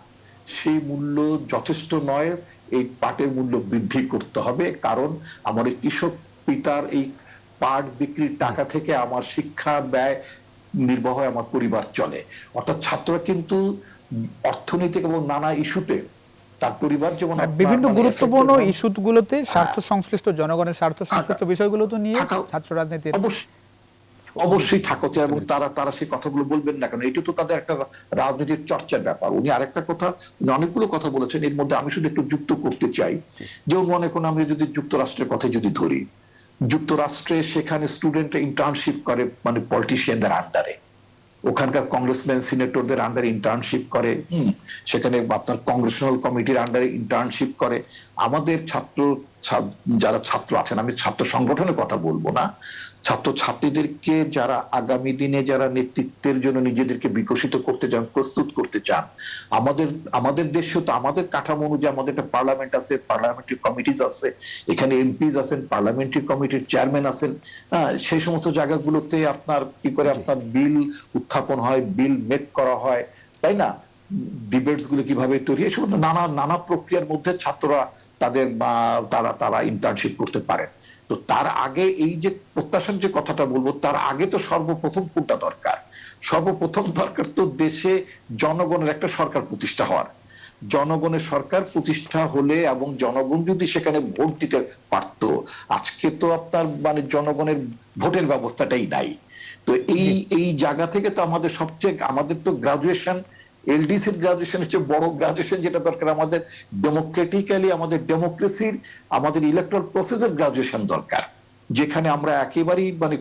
সেই মূল্য যথেষ্ট নয়, এই পাটের মূল্য বৃদ্ধি করতে হবে, কারণ আমার এই কৃষক পিতার এই পাট বিক্রির টাকা থেকে আমার শিক্ষা ব্যয় নির্বাহ আমার পরিবার চলে। অর্থাৎ ছাত্ররা কিন্তু অর্থনৈতিক এবং নানা ইস্যুতে তার পরিবার যেমন বিভিন্ন গুরুত্বপূর্ণ ইস্যুগুলোতে স্বার্থ সংশ্লিষ্ট জনগণের স্বার্থ সংশ্লিষ্ট বিষয়গুলো তো নিয়ে ছাত্র রাজনীতির অবশ্যই থাকতে, এবং তারা সেই কথাগুলো বলবেন না কেন, এটা তো তাদের একটা রাজনীতির চর্চার ব্যাপার। উনি আরেকটা কথা, অনেকগুলো কথা বলেছেন, এর মধ্যে আমি শুধু একটু যুক্ত করতে চাই। যেমন মনে করুন আমি যদি যুক্তরাষ্ট্রের কথা যদি ধরি, যুক্তরাষ্ট্রে সেখানে স্টুডেন্টরা ইন্টার্নশিপ করে মানে পলিটিশিয়ানদের আন্ডারে, ওখানকার কংগ্রেসম্যান সিনেটরদের আন্ডারে ইন্টার্নশিপ করে, সেখানে আপনার কংগ্রেশনাল কমিটির আন্ডারে ইন্টার্নশিপ করে। আমাদের যারা ছাত্র আছেন, আমি ছাত্র সংগঠনের কথা বলবো না, ছাত্রছাত্রীদেরকে যারা আগামী দিনে যারা নেতৃত্বের জন্য নিজেদেরকে বিকশিত করতে চান, প্রস্তুত করতে চান, আমাদের দেশে তো আমাদের কাঠামো অনুযায়ী আমাদের একটা পার্লামেন্ট আছে, পার্লামেন্টারি কমিটিজ আছে, এখানে এমপিজ আছেন, পার্লামেন্টারি কমিটির চেয়ারম্যান আছেন, সেই সমস্ত জায়গাগুলোতে আপনার কি করে আপনার বিল উত্থাপন হয়, বিল মেক করা হয়, তাই না, ডিবেটস গুলো কিভাবে তৈরি, এই সমস্ত নানা প্রক্রিয়ার মধ্যে ছাত্ররা তারা ইন্টার্নশিপ করতে পারে। তো তার আগে এই যে প্রত্যাশার যে কথাটা বলবো, তার আগে তো সর্বপ্রথম কোনটা দরকার? সর্বপ্রথম দরকার তো দেশে জনগণের একটা সরকার প্রতিষ্ঠা হওয়ার। জনগণের সরকার প্রতিষ্ঠা হলে এবং জনগণ যদি সেখানে ভোট দিতে পারতো, আজকে তো আপনার মানে জনগণের ভোটের ব্যবস্থাটাই নাই। তো এই জায়গা থেকে তো আমাদের তো গ্রাজুয়েশন, এলডিসির গ্রাজুয়েশন হচ্ছে বড় গ্রাজুয়েশন, যেটা দরকার আমাদের ডেমোক্রেটিক্যালি, আমাদের ডেমোক্রেসির, আমাদের ইলেকট্রাল প্রসেসের গ্রাজুয়েশন দরকার, যেখানে আমরা একেবারেই মানে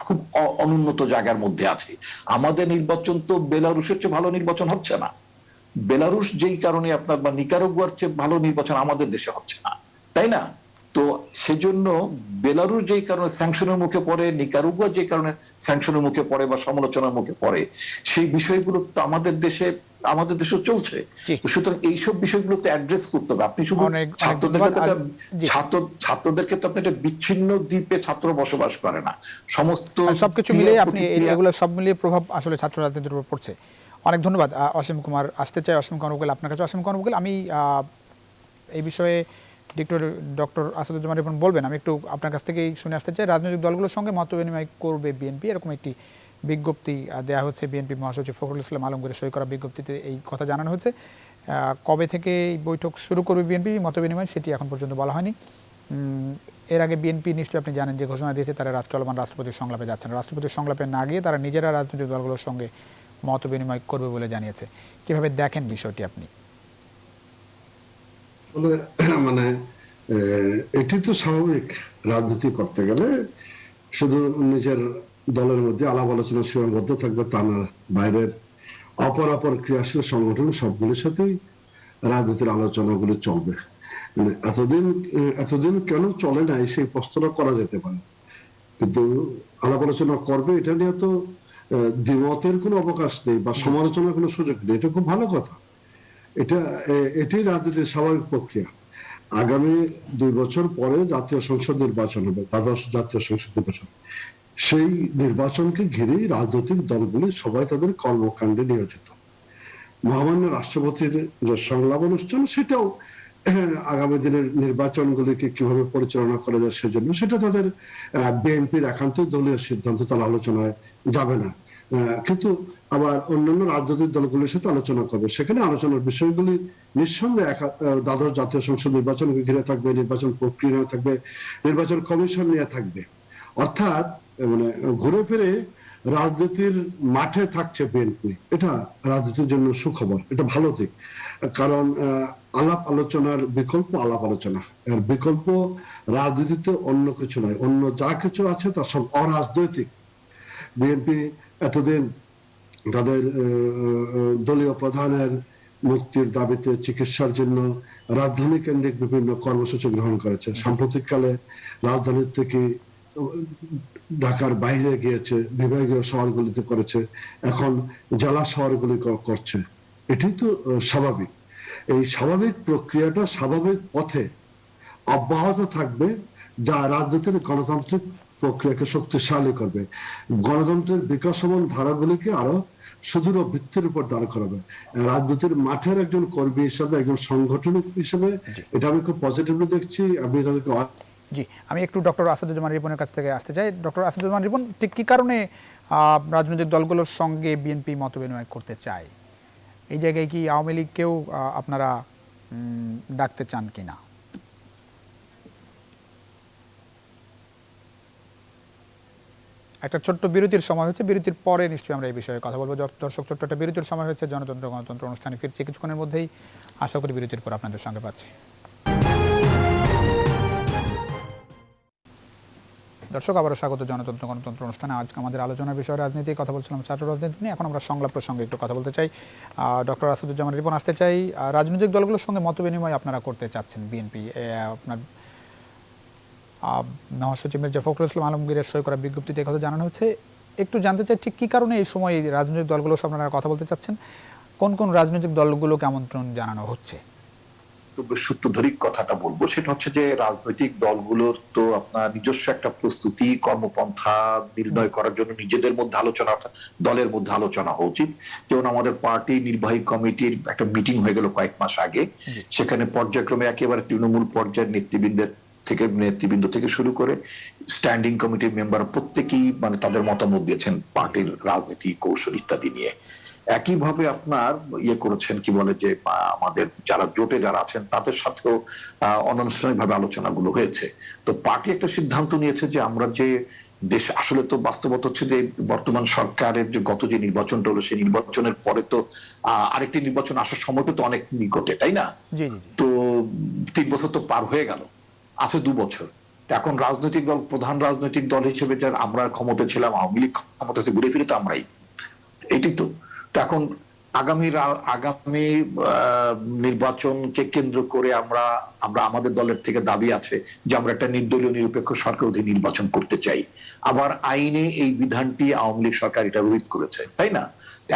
খুব অনুন্নত জায়গার মধ্যে আছি। আমাদের নির্বাচন তো বেলারুশের চেয়ে ভালো নির্বাচন হচ্ছে না, বেলারুশ যেই কারণে আপনার বা নিকারাগুয়ার চেয়ে ভালো নির্বাচন আমাদের দেশে হচ্ছে না, তাই না? তো সেজন্য বেলারুশ যেই কারণে স্যাংশনের মুখে পড়ে, নিকারাগুয়া যে কারণে স্যাংশনের মুখে পড়ে বা সমালোচনার মুখে পড়ে, সেই বিষয়গুলো তো আমাদের দেশে চলছে। সুতরাং এইসব বিষয়গুলোতে অ্যাড্রেস করতে হবে। আপনি শুধু ছাত্রদেরকে তো আপনি একটা বিচ্ছিন্ন দ্বীপে ছাত্র বসবাস করে না, সমস্ত সবকিছু মিলিয়ে আপনি এগুলো সব মিলিয়ে প্রভাব আসলে ছাত্র রাজনীতির উপর পড়ছে। অনেক ধন্যবাদ অসীম কুমার। আসতে চাই অসীম কুমার উকিল আপনার কাছে। অসীম কুমার উকিল, আমি এই বিষয়ে ডক্টর আসাদুজ্জামান রিপন বলবেন, আমি একটু আপনার কাছ থেকেই শুনে আসতে চাই। রাজনৈতিক দলগুলোর সঙ্গে মত বিনিময় করবে বিএনপি, এরকম একটি বিজ্ঞপ্তি দেওয়া হচ্ছে। বিএনপি মহাসচিব ফখরুল ইসলাম আলমগীরের সই করা বিজ্ঞপ্তিতে এই কথা জানানো হয়েছে। কবে থেকে এই বৈঠক শুরু করবে বিএনপি মত বিনিময়, সেটি এখন পর্যন্ত বলা হয়নি। এর আগে বিএনপি নিশ্চয়ই আপনি জানেন যে ঘোষণা দিয়েছে তারা চলমান রাষ্ট্রপতির সংলাপে যাচ্ছেন। রাষ্ট্রপতির সংলাপে না গিয়ে তারা নিজেরা রাজনৈতিক দলগুলোর সঙ্গে মত বিনিময় করবে বলে জানিয়েছে। কিভাবে দেখেন বিষয়টি আপনি? মানে এটি তো স্বাভাবিক, রাজনীতি করতে গেলে শুধু নিজের দলের মধ্যে আলাপ আলোচনা সীমাবদ্ধ থাকবে তা না, বাইরের অপর ক্রিয়াশীল সংগঠন সবগুলির সাথেই রাজনীতির আলোচনাগুলো চলবে। মানে এতদিন কেন চলে নাই সেই প্রশ্নটা করা যেতে পারে, কিন্তু আলাপ আলোচনা করবে এটা নিয়ে তো দ্বিমতের কোনো অবকাশ নেই বা সমালোচনার কোনো সুযোগ নেই। এটা খুব ভালো কথা, এটাই রাজনীতির স্বাভাবিক প্রক্রিয়া। আগামী 2 বছর পরে জাতীয় সংসদ নির্বাচন হবে, দ্বাদশ জাতীয় সংসদ নির্বাচন। সেই নির্বাচনকে ঘিরেই রাজনৈতিক দলগুলি সবাই তাদের কর্মকাণ্ডে নিয়োজিত। মহামান্য রাষ্ট্রপতির যে সংলাপ অনুষ্ঠান, সেটাও আগামী দিনের নির্বাচনগুলিকে কিভাবে পরিচালনা করা যায় সেজন্য, সেটা তাদের বিএনপির একান্ত দলীয় সিদ্ধান্ত, তার আলোচনায় যাবে না। কিন্তু আবার অন্যান্য রাজনৈতিক দলগুলির সাথে আলোচনা করবে, সেখানে আলোচনার বিষয়গুলি নিঃসন্দেহে দ্বাদশ জাতীয় সংসদ নির্বাচনকে ঘিরে থাকবে, নির্বাচন প্রক্রিয়া থাকবে, নির্বাচন কমিশন নিয়ে থাকবে। অর্থাৎ মানে ঘুরে ফিরে রাজনীতির মাঠে থাকছে বিএনপি। এটা রাজনীতির জন্য সুখবর, এটা ভালো দিক। কারণ আলাপ আলোচনার বিকল্প আলাপ আলোচনা, এর বিকল্প রাজনীতিতে অন্য কিছু নয়। অন্য যা কিছু আছে তা সব অরাজনৈতিক। বিএনপি এতদিন তাদের দলীয় প্রধানের মুক্তির দাবিতে চিকিৎসার জন্য রাজধানী কেন্দ্রিক বিভিন্ন কর্মসূচি গ্রহণ করেছে। সাম্প্রতিককালে রাজধানীর থেকে ঢাকার বাইরে গিয়েছে, বিভাগীয় শহরগুলিতে করেছে, এখন জেলা শহরগুলি করছে। এটাই তো স্বাভাবিক। এই স্বাভাবিক প্রক্রিয়াটা স্বাভাবিক পথে অব্যাহত থাকবে, যা রাজনীতির গণতান্ত্রিক প্রক্রিয়াকে শক্তিশালী করবে, গণতন্ত্রের বিকাশমান ধারাগুলিকে আরো সুদৃঢ় ভিত্তির উপর দাঁড় করাবে। রাজনীতির মাঠের একজন কর্মী হিসেবে, একজন সাংগঠনিক হিসেবে এটা আমি খুব পজিটিভলি দেখছি। আমি তাদেরকে জি, আমি একটু ডক্টর আসাদুজ্জামান রিপনের কাছ থেকে আসতে চাই। ডক্টর আসাদুজ্জামান রিপন, ঠিক কী কারণে রাজনৈতিক দলগুলোর সঙ্গে বিএনপি মত বিনিময় করতে চায়? এই জায়গায় কি আওয়ামী লীগকেও আপনারা ডাকতে চান কিনা? একটা ছোট্ট বিরতির সময় হচ্ছে, বিরতির পরে নিশ্চয়ই আমরা এই বিষয়ে কথা বলবো। দর্শক, ছোট্ট একটা বিরতির সময় হচ্ছে, জনতন্ত্র গণতন্ত্র অনুষ্ঠানে ফিরছি কিছুক্ষণের মধ্যেই। আশা করি বিরতির পর আপনাদের সঙ্গে পাচ্ছি। দর্শক, আবারও স্বাগত জনতন্ত্র গণতন্ত্র অনুষ্ঠানে। আজকে আমাদের আলোচনার বিষয় রাজনীতি, কথা বলছিলাম ছাত্র রাজনীতি নিয়ে। এখন আমরা সংলাপ প্রসঙ্গে একটু কথা বলতে চাই। ডক্টর আসাদুজ্জামান রিপন আসতে চাই। রাজনৈতিক দলগুলোর সঙ্গে মত বিনিময় আপনারা করতে চাচ্ছেন, বিএনপি আপনার মহাসচিব মির্জা ফখরুল ইসলাম আলমগীরের সই করা বিজ্ঞপ্তিতে কথা জানানো হচ্ছে। একটু জানতে চাই ঠিক কী কারণে এই সময় রাজনৈতিক দলগুলোর সাথে আপনারা কথা বলতে চাচ্ছেন, কোন কোন রাজনৈতিক দলগুলোকে আমন্ত্রণ জানানো হচ্ছে? সূত্রধরিক কথাটা বলবো, সেটা হচ্ছে যে রাজনৈতিক দলগুলোর তো আপনার নিজস্ব একটা প্রস্তুতি, কর্মপন্থা নির্ণয় করার জন্য নিজেদের মধ্যে আলোচনা, দলের মধ্যে আলোচনা হওয়া উচিত। যেমন আমাদের পার্টি নির্বাহী কমিটির একটা মিটিং হয়ে গেল কয়েক মাস আগে, সেখানে পর্যায়ক্রমে একেবারে তৃণমূল পর্যায়ের নেতৃবৃন্দ থেকে শুরু করে স্ট্যান্ডিং কমিটির মেম্বার প্রত্যেকেই মানে তাদের মতামত দিয়েছেন পার্টির রাজনীতি, কৌশল ইত্যাদি নিয়ে। একইভাবে আপনার করেছেন কি বলে যে আমাদের যারা জোটে যারা আছেন তাদের সাথেও অনানুষ্ঠানিক ভাবে আলোচনাগুলো হয়েছে। তো পার্টি একটা সিদ্ধান্ত নিয়েছে যে আমরা যে দেশ, আসলে তো বাস্তবতা হচ্ছে যে বর্তমান সরকারের যে গত যে নির্বাচনটা হলো, সেই নির্বাচনের পরে তো আরেকটি নির্বাচন আসার সময়টা তো অনেক নিকটে, তাই না? তো 3 বছর তো পার হয়ে গেল, আছে 2 বছর। এখন রাজনৈতিক দল, প্রধান রাজনৈতিক দল হিসেবে যারা আমরা ক্ষমতা ছিলাম, আওয়ামী লীগ ক্ষমতাতে ঘুরে ফিরে তো আমরাই, এটি তো এখন আগামী নির্বাচনকে কেন্দ্র করে আমরা আমাদের দলের থেকে দাবি আছে যে আমরা একটা নির্দলীয় নিরপেক্ষ সরকার অধীনে নির্বাচন করতে চাই। আবার আইনে এই বিধানটি আওয়ামী লীগ সরকার এটা রোধ করেছে, তাই না?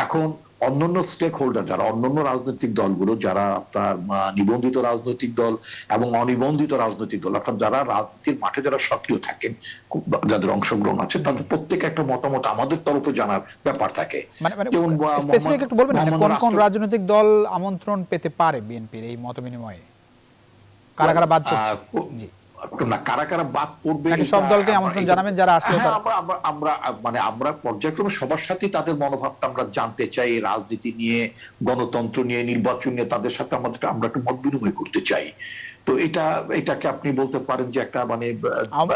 এখন অন্যান্য স্টেক হোল্ডার যারা, অন্যান্য রাজনৈতিক দলগুলো যারা আপনার নিবন্ধিত রাজনৈতিক দল এবং অনিবন্ধিত রাজনৈতিক দল, অর্থাৎ যারা রাজনীতির মাঠে যারা সক্রিয় থাকেন, যাদের অংশগ্রহণ আছে, তাদের প্রত্যেকে একটা মতামত আমাদের তরফে জানার ব্যাপার থাকে। যেমন স্পেসিফিক একটু বলবেন কোন কোন রাজনৈতিক দল আমন্ত্রণ পেতে পারে বিএনপির এই মত বিনিময়ে? কারা কারা বাদ পড়ছে? না, কারা কারা বাদ পড়বে সব দলকে আমন্ত্রণ জানাবেন যারা আসলে? আমরা পর্যায়ক্রমে সবার সাথে তাদের মনোভাবটা আমরা জানতে চাই, রাজনীতি নিয়ে, গণতন্ত্র নিয়ে, নির্বাচন নিয়ে তাদের সাথে আমরা একটা মত বিনিময় করতে চাই। তো এটাকে আপনি বলতে পারেন যে একটা মানে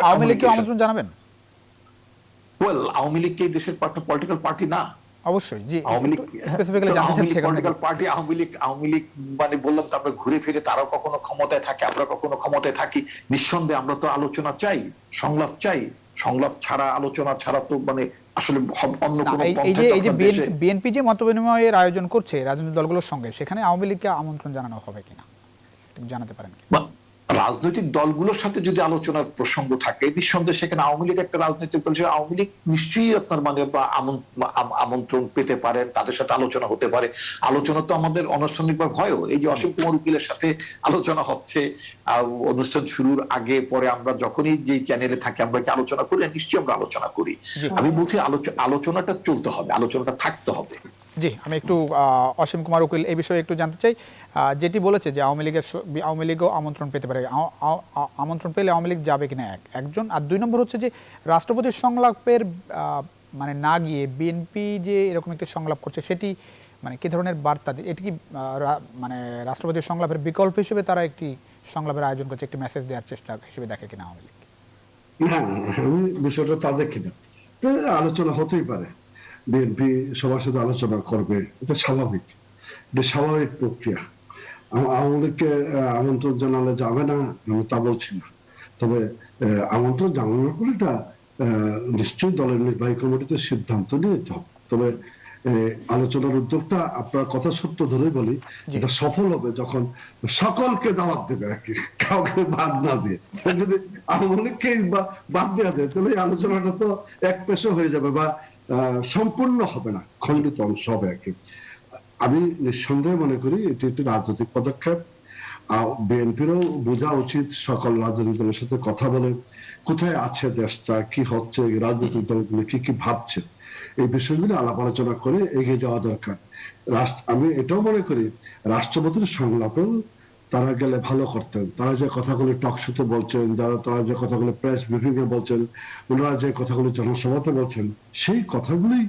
আওয়ামী লীগকে আমন্ত্রণ জানাবেন? আওয়ামী লীগ কি দেশের পলিটিক্যাল পার্টি না? অবশ্যই, জি। আওয়ামী লীগ পলিটিক্যাল পার্টি, আওয়ামী লীগ মানে বললাম তো, আমরা ঘুরে ফিরে তারাও কখনো ক্ষমতায় থাকে, আমরা কখনো ক্ষমতায় থাকি। নিঃসন্দেহে আমরা তো আলোচনা চাই, সংলাপ চাই। সংলাপ ছাড়া, আলোচনা ছাড়া তো মানে আসলে অন্য কোনো পন্থা। এই যে বিএনপি যে মত বিনিময়ের আয়োজন করছে রাজনৈতিক দলগুলোর সঙ্গে, সেখানে আওয়ামী লীগকে আমন্ত্রণ জানানো হবে কিনা জানাতে পারেন কি? রাজনৈতিক দলগুলোর সাথে যদি আলোচনার প্রসঙ্গ থাকে, নিঃসন্দেহে সেখানে আওয়ামী লীগ একটা রাজনৈতিক দল, আওয়ামী লীগ নিশ্চয়ই আপনার মানে আমন্ত্রণ পেতে পারেন, তাদের সাথে আলোচনা হতে পারে। আলোচনা তো আমাদের আনুষ্ঠানিকভাবে হয়ও, এই যে অসীম কুমার উকিলের সাথে আলোচনা হচ্ছে অনুষ্ঠান শুরুর আগে পরে, আমরা যখনই যে চ্যানেলে থাকি আমরা কি আলোচনা করি? নিশ্চয়ই আমরা আলোচনা করি। আমি বলছি আলোচনাটা চলতে হবে, আলোচনাটা থাকতে হবে। জি, আমি একটু অসীম কুমার উকিল এই বিষয়ে একটু জানতে চাই। যেটি বলেছে যে আওয়ামী লীগও আমন্ত্রণ পেতে পারে, আমন্ত্রণ পেলে আওয়ামী লীগ যাবে কিনা একজন, আর 2 নম্বর হচ্ছে যে রাষ্ট্রপতির সংলাপের মানে না গিয়ে বিএনপি যে এরকম একটি সংলাপ করছে সেটি মানে কি ধরনের বার্তা এটি কি মানে রাষ্ট্রপতির সংলাপের বিকল্প হিসেবে তারা একটি সংলাপের আয়োজন করছে, একটি মেসেজ দেওয়ার চেষ্টা হিসেবে দেখে কিনা আওয়ামী লীগ? না, আমি বিষয়টা তা দেখি না। আলোচনা হতেই পারে, বিএনপি সবার সাথে আলোচনা করবে, এটা স্বাভাবিক, এটা স্বাভাবিক প্রক্রিয়া। আওয়ামী লীগকে আমন্ত্রণ জানালে যাবে না আমি তা বলছি না, তবে আমন্ত্রণ জানানোর পর এটা নিশ্চয়ই দলের নির্বাহী কমিটিতে সিদ্ধান্ত নিয়ে যেতে হবে। তবে আলোচনার উদ্যোগটা আপনার কথা সত্য ধরে বলি, এটা সফল হবে যখন সকলকে দাওয়াত দেবে আর কি, কাউকে বাদ না দিয়ে। যদি আওয়ামী লীগকে বাদ দেওয়া যায় তাহলে এই আলোচনাটা তো এক পেশে হয়ে যাবে বা সম্পূর্ণ হবে না, খণ্ডিত অংশ হবে আর কি। আমি নিঃসন্দেহে মনে করি এটি একটি রাজনৈতিক পদক্ষেপ। বিএনপিরও বোঝা উচিত সকল রাজনৈতিক দলের সাথে কথা বলে কোথায় আছে দেশটা, কি হচ্ছে, রাজনৈতিক দলগুলো কি কি ভাবছে, এই বিষয়গুলো আলাপ আলোচনা করে এগিয়ে যাওয়া দরকার। আমি এটাও মনে করি রাষ্ট্রপতির সংলাপেও তারা গেলে ভালো করতেন। তারা যে কথাগুলো টকশোতে বলছেন, তারা যে কথাগুলো প্রেস ব্রিফিং এ বলছেন, ওনারা যে কথাগুলো জনসভাতে বলছেন, সেই কথাগুলি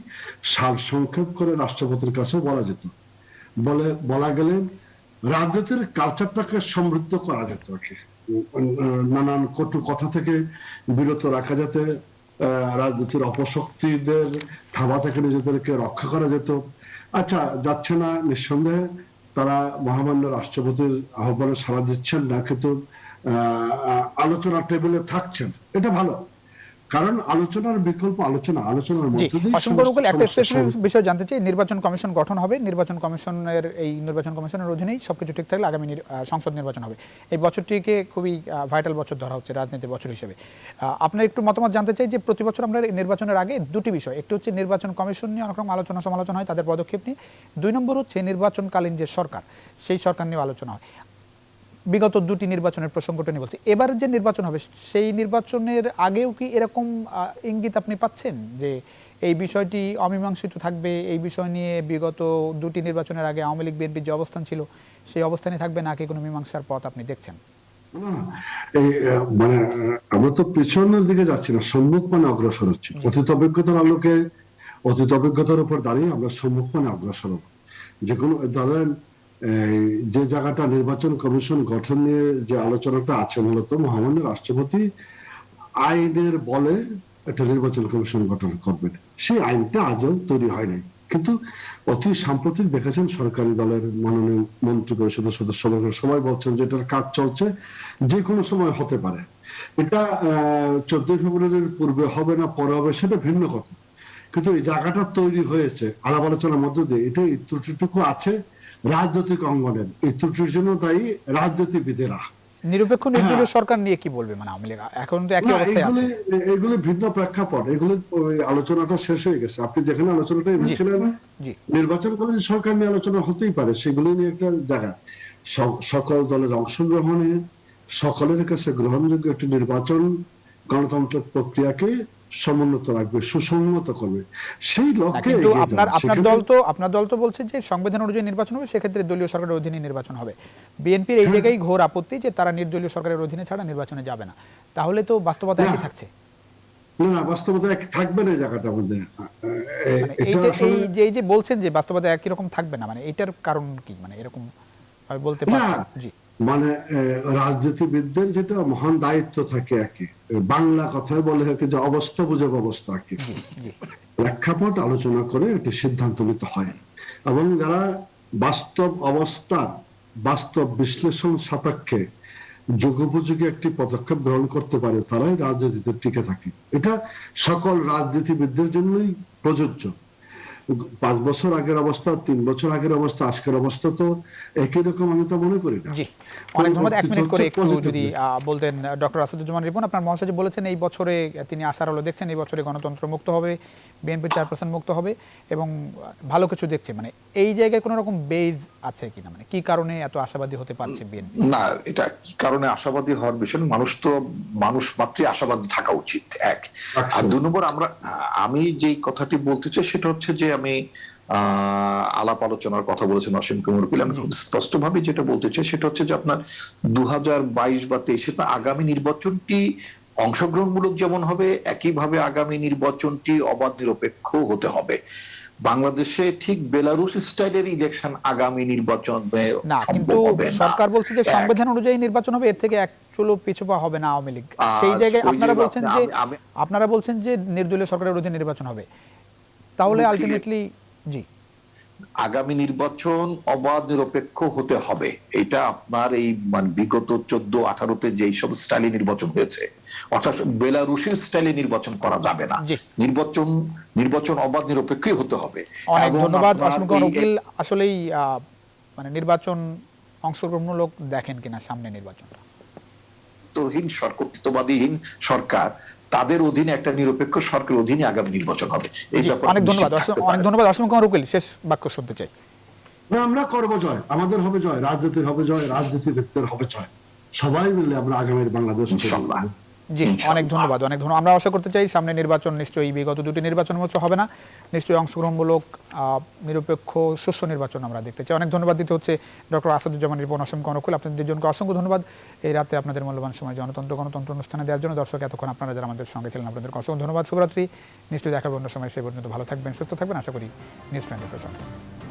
সার সংক্ষেপ করে রাষ্ট্রপতির কাছে বলা যেত। বলা গেলে রাজনীতির কালচারটাকে সমৃদ্ধ করা যেত আর কি, নানান কটু কথা থেকে বিরত রাখা, যাতে রাজনীতির অপশক্তিদের থাবা থেকে নিজেদেরকে রক্ষা করা যেত। আচ্ছা, যাচ্ছে না নিঃসন্দেহে, তারা মহামান্য রাষ্ট্রপতির আহ্বানে সাড়া দিচ্ছেন না, কিন্তু আলোচনা টেবিলে থাকছেন, এটা ভালো, কারণ আলোচনার বিকল্প আলোচনার মধ্যে দিয়ে একটা স্পেসিফিক বিষয় জানতে চাই। নির্বাচন কমিশন গঠন হবে, নির্বাচন কমিশনের অধীনেই সবকিছু ঠিক থাকলে আগামী সংসদ নির্বাচন হবে। এই বছরটিকে খুবই ভাইটাল বছর ধরা হচ্ছে রাজনীতির বছর হিসেবে। আপনার একটু মতামত জানতে চাই যে প্রতি বছর আমরা নির্বাচনের আগে দুটি বিষয়, একটি হচ্ছে নির্বাচন কমিশন নিয়ে অনেক রকম আলোচনা সমালোচনা হয়, তাদের পদক্ষেপ নিয়ে। 2 নম্বর হচ্ছে নির্বাচনকালীন যে সরকার, সেই সরকার নিয়ে আলোচনা হয়। বিগত 2টি নির্বাচনের প্রসঙ্গটা নিয়ে বলছি, এবার যে নির্বাচন হবে সেই নির্বাচনের আগেও কি এরকম ইঙ্গিত আপনি পাচ্ছেন যে এই বিষয়টি অমীমাংসিত থাকবে, এই বিষয় নিয়ে বিগত 2টি নির্বাচনের আগে আওয়ামী লীগ বিএনপির যে অবস্থান ছিল সেই অবস্থানে থাকবে, নাকি কোনো মীমাংসার পথ আপনি দেখছেন? মানে আমরা তো পিছনের দিকে যাচ্ছি না, সম্মুখ মানে অগ্রসর হচ্ছি। অতীত অভিজ্ঞতার আলোকে, অতীত অভিজ্ঞতার উপর দাঁড়িয়ে আমরা সম্মুখ মানে অগ্রসর হব। যে কোনো ধরেন যে জায়গাটা নির্বাচন কমিশন গঠন নিয়ে যে আলোচনাটা আছে, মূলত মহামান্য রাষ্ট্রপতি আইনের বলে একটা নির্বাচন কমিশন গঠন করবেন, সেই আইনটা আজও তৈরি হয় নাই। কিন্তু অতি সাম্প্রতিক দেখেছেন সরকারি দলের মাননীয় মন্ত্রী পরিষদের সদস্য সবাই বলছেন যে এটার কাজ চলছে, যে কোনো সময় হতে পারে। এটা 14 ফেব্রুয়ারির পূর্বে হবে না পরে হবে সেটা ভিন্ন কথা, কিন্তু এই জায়গাটা তৈরি হয়েছে আলাপ আলোচনার মধ্য দিয়ে। এটা এই ত্রুটিটুকু আছে রাজনৈতিক অঙ্গনের, এই ত্রুটির জন্য দায়ী রাজনীতিবিদেরা। নিরপেক্ষ নির্দলীয় সরকার নিয়ে কি বলবে মানে আওয়ামী লীগ এখন তো একই অবস্থায় আছে? এগুলো ভিন্ন প্রেক্ষাপট, এগুলো আলোচনাটা শেষ হয়ে গেছে। আপনি যেখানে আলোচনাটা এনেছিলেন নির্বাচন করে সরকার নিয়ে আলোচনা হতেই পারে, সেগুলো নিয়ে একটা জায়গা, সকল দলের অংশগ্রহণে সকলের কাছে গ্রহণযোগ্য একটি নির্বাচন গণতান্ত্রিক প্রক্রিয়াকে সমুন্নত রাখবে, সুসংহত করবে, সেই লক্ষ্যে। আপনার দল তো বলছে যে সংবিধান অনুযায়ী নির্বাচন হবে, সেক্ষেত্রে দলীয় সরকারের অধীনে নির্বাচন হবে। বিএনপির এই জায়গায় ঘোর আপত্তি যে তারা নির্দলীয় সরকারের অধীনে ছাড়া নির্বাচনে যাবে না। তাহলে তো বাস্তবতা একই থাকছে। না, বাস্তবতা এক থাকবে না জায়গাটার মধ্যে। এই যে বলছেন যে বাস্তবতা একই রকম থাকবে না, মানে এটার কারণ কি, মানে এরকম ভাবে বলতে পারছেন? জি, মানে রাজনীতিবিদদের যেটা মহান দায়িত্ব থাকে আর কি, বাংলা কথায় বলে যে অবস্থা বুঝে ব্যবস্থা আর কি, প্রেক্ষাপট আলোচনা করে একটি সিদ্ধান্ত নিতে হয়। এবং যারা বাস্তব অবস্থা, বাস্তব বিশ্লেষণ সাপেক্ষে যুগোপযোগী একটি পদক্ষেপ গ্রহণ করতে পারে, তারাই রাজনীতিতে টিকে থাকে। এটা সকল রাজনীতিবিদদের জন্যই প্রযোজ্য। 5 বছর আগের অবস্থা, 3 বছর আগের অবস্থা, আজকের অবস্থা তো একই রকম আমি তো মনে করি না। জি, অনেক ধন্যবাদ। 1 মিনিট করে একটু যদি বলতেন ডক্টর আসাদুজ্জামান রিপন, আপনার মহাসচিব বলেছেন এই বছরে তিনি আশার আলো দেখছেন, এই বছরে গণতন্ত্র মুক্ত হবে, বিএনপি চেয়ারপারসন মুক্ত হবে এবং ভালো কিছু দেখছে, মানে এই জায়গায় কোনো রকম বেজ আছে কিনা, মানে কি কারণে এত আশাবাদী হতে পারছে বিএনপি? না, এটা কি কারণে আশাবাদী হওয়ার বিষয়, মানুষ মাত্রই আশাবাদী থাকা উচিত, এক। আর 2 নম্বর, আমি যেই কথাটি বলতে চাই সেটা হচ্ছে যে আমি আলাপ আলোচনার কথা বলেছেন অসীম কুমার উকিল। আমি খুব স্পষ্টভাবে যেটা বলতে চাই সেটা হচ্ছে যে আপনার 2022 বা 23 আগামী নির্বাচনটি অংশগ্রহণমূলক যেমন হবে, একইভাবে আগামী নির্বাচনটি অবাধ নিরপেক্ষ হতে হবে। বাংলাদেশে ঠিক বেলারুশ স্টাইলের ইলেকশন আগামী নির্বাচনে না, কিন্তু সম্ভব হবে না। সরকার বলছে যে সংবিধান অনুযায়ী নির্বাচন হবে, এর থেকে এক চুলো পিছু পা হবে না আওয়ামী লীগ। সেই জায়গায় আপনারা বলছেন যে নির্দলীয় সরকারের অধীনে নির্বাচন হবে, তাহলে আলটিমেটলি জি আগামী নির্বাচন অবাধ নিরপেক্ষ হতে হবে। এটা আপনার এই মানে বিগত 14-18-তে যেই সব স্টাইলে নির্বাচন হয়েছে, অর্থাৎ বেলারুশের স্টাইলে নির্বাচন করা যাবে না। নির্বাচন অবাধ নিরপেক্ষই হতে হবে। অনেক ধন্যবাদ অসীম কুমার উকিল। আসলেই মানে নির্বাচন অংশগ্রহণমূলক দেখেন কিনা সামনে নির্বাচনটা? কর্তৃত্ববাদীহীন সরকার, তাদের অধীনে একটা নিরপেক্ষ সরকারের অধীনে আগামী নির্বাচন হবে। অনেক ধন্যবাদ অসীম কুমার উকিল। শেষ বাক্য শুনতে চাই। না, আমরা করবো জয়, আমাদের হবে জয়, রাজনীতির হবে জয়, রাজনীতিবিদদের হবে জয়, সবাই মিলে আমরা আগামীর বাংলাদেশ ইনশাআল্লাহ। জি অনেক ধন্যবাদ। আমরা আশা করতে চাই সামনে নির্বাচন নিশ্চয়ই বিগত দুটি নির্বাচনের মতো হবে না, নিশ্চয়ই অংশগ্রহণমূলক নিরপেক্ষ সুষ্ঠু নির্বাচন আমরা দেখতে চাই। অনেক ধন্যবাদ দিতে হচ্ছে ডক্টর আসাদুজ্জামান রিপন, অসীম কুমার উকিল, আপনাদের দুজনকে অসংখ্য ধন্যবাদ এই রাতে আপনাদের মূল্যবান সময় গণতন্ত্র অনুষ্ঠানে দেওয়ার জন্য। দর্শক এতক্ষণ আপনারা যারা আমাদের সঙ্গে ছিলেন আপনাদেরকে অসংখ্য ধন্যবাদ। শুভরাত্রি। নিশ্চয়ই দেখাবো অন্য সময়। সে পর্যন্ত ভালো থাকবেন, সুস্থ থাকবেন। আশা করি নিউজ 24